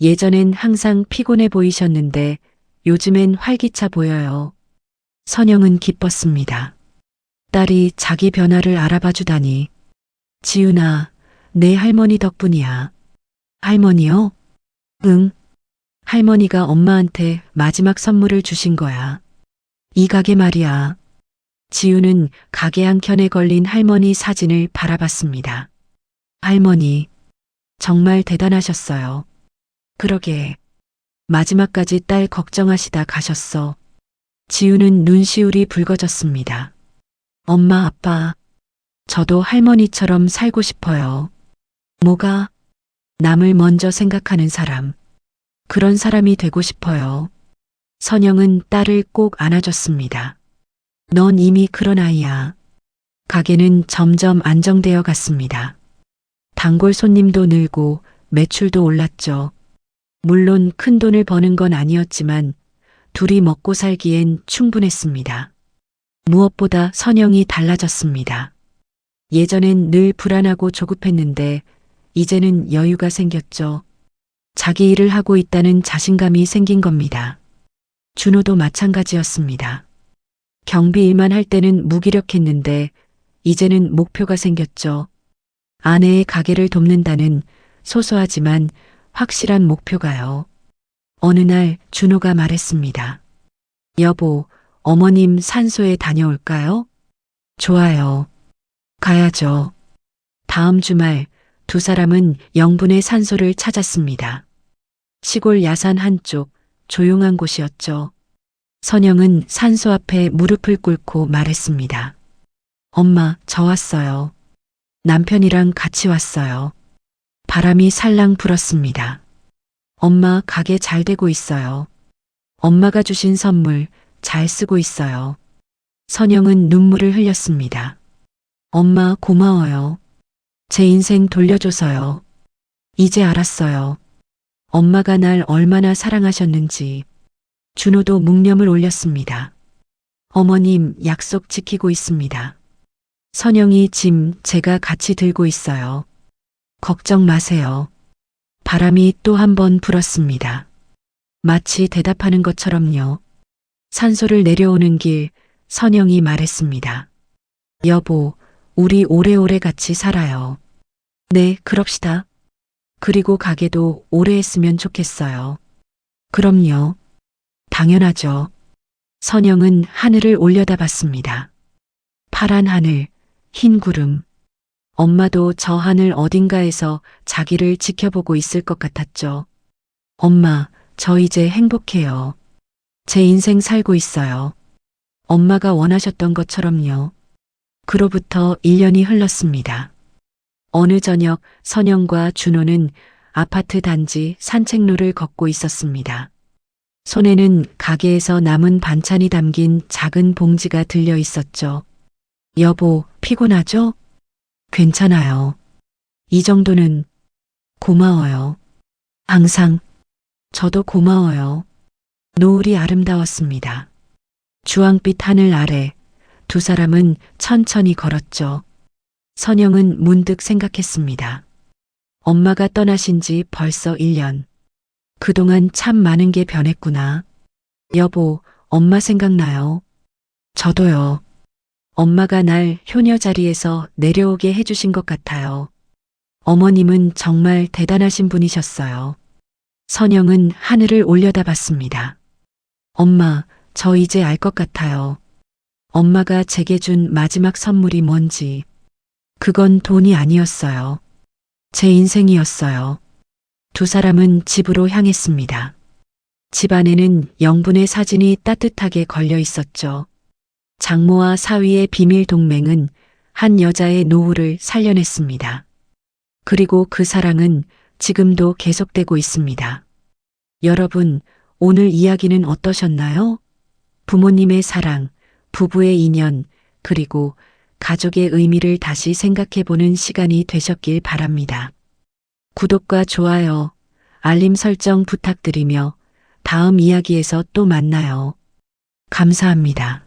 예전엔 항상 피곤해 보이셨는데 요즘엔 활기차 보여요. 선영은 기뻤습니다. 딸이 자기 변화를 알아봐 주다니. 지훈아, 내 할머니 덕분이야. 할머니요? 응. 할머니가 엄마한테 마지막 선물을 주신 거야. 이 가게 말이야. 지훈은 가게 한켠에 걸린 할머니 사진을 바라봤습니다. 할머니, 정말 대단하셨어요. 그러게. 마지막까지 딸 걱정하시다 가셨어. 지훈은 눈시울이 붉어졌습니다. 엄마, 아빠, 저도 할머니처럼 살고 싶어요. 뭐가? 남을 먼저 생각하는 사람. 그런 사람이 되고 싶어요. 선영은 딸을 꼭 안아줬습니다. 넌 이미 그런 아이야. 가게는 점점 안정되어 갔습니다. 단골 손님도 늘고 매출도 올랐죠. 물론 큰 돈을 버는 건 아니었지만 둘이 먹고 살기엔 충분했습니다. 무엇보다 선영이 달라졌습니다. 예전엔 늘 불안하고 조급했는데 이제는 여유가 생겼죠. 자기 일을 하고 있다는 자신감이 생긴 겁니다. 준호도 마찬가지였습니다. 경비 일만 할 때는 무기력했는데 이제는 목표가 생겼죠. 아내의 가게를 돕는다는 소소하지만 확실한 목표가요. 어느 날 준호가 말했습니다. 여보, 어머님 산소에 다녀올까요? 좋아요. 가야죠. 다음 주말 두 사람은 영분의 산소를 찾았습니다. 시골 야산 한쪽 조용한 곳이었죠. 선영은 산소 앞에 무릎을 꿇고 말했습니다. 엄마, 저 왔어요. 남편이랑 같이 왔어요. 바람이 살랑 불었습니다. 엄마, 가게 잘 되고 있어요. 엄마가 주신 선물 잘 쓰고 있어요. 선영은 눈물을 흘렸습니다. 엄마, 고마워요. 제 인생 돌려줘서요. 이제 알았어요. 엄마가 날 얼마나 사랑하셨는지. 준호도 묵념을 올렸습니다. 어머님, 약속 지키고 있습니다. 선영이 짐 제가 같이 들고 있어요. 걱정 마세요. 바람이 또 한 번 불었습니다. 마치 대답하는 것처럼요. 산소를 내려오는 길 선영이 말했습니다. 여보, 우리 오래오래 같이 살아요. 네, 그럽시다. 그리고 가게도 오래 했으면 좋겠어요. 그럼요. 당연하죠. 선영은 하늘을 올려다봤습니다. 파란 하늘, 흰 구름. 엄마도 저 하늘 어딘가에서 자기를 지켜보고 있을 것 같았죠. 엄마, 저 이제 행복해요. 제 인생 살고 있어요. 엄마가 원하셨던 것처럼요. 그로부터 1년이 흘렀습니다. 어느 저녁 선영과 준호는 아파트 단지 산책로를 걷고 있었습니다. 손에는 가게에서 남은 반찬이 담긴 작은 봉지가 들려 있었죠. 여보, 피곤하죠? 괜찮아요. 이 정도는 고마워요. 항상 저도 고마워요. 노을이 아름다웠습니다. 주황빛 하늘 아래 두 사람은 천천히 걸었죠. 선영은 문득 생각했습니다. 엄마가 떠나신 지 벌써 1년. 그동안 참 많은 게 변했구나. 여보, 엄마 생각나요? 저도요. 엄마가 날 효녀 자리에서 내려오게 해주신 것 같아요. 어머님은 정말 대단하신 분이셨어요. 선영은 하늘을 올려다봤습니다. 엄마, 저 이제 알 것 같아요. 엄마가 제게 준 마지막 선물이 뭔지. 그건 돈이 아니었어요. 제 인생이었어요. 두 사람은 집으로 향했습니다. 집 안에는 영분의 사진이 따뜻하게 걸려 있었죠. 장모와 사위의 비밀 동맹은 한 여자의 노후를 살려냈습니다. 그리고 그 사랑은 지금도 계속되고 있습니다. 여러분, 오늘 이야기는 어떠셨나요? 부모님의 사랑, 부부의 인연, 그리고 가족의 의미를 다시 생각해보는 시간이 되셨길 바랍니다. 구독과 좋아요, 알림 설정 부탁드리며 다음 이야기에서 또 만나요. 감사합니다.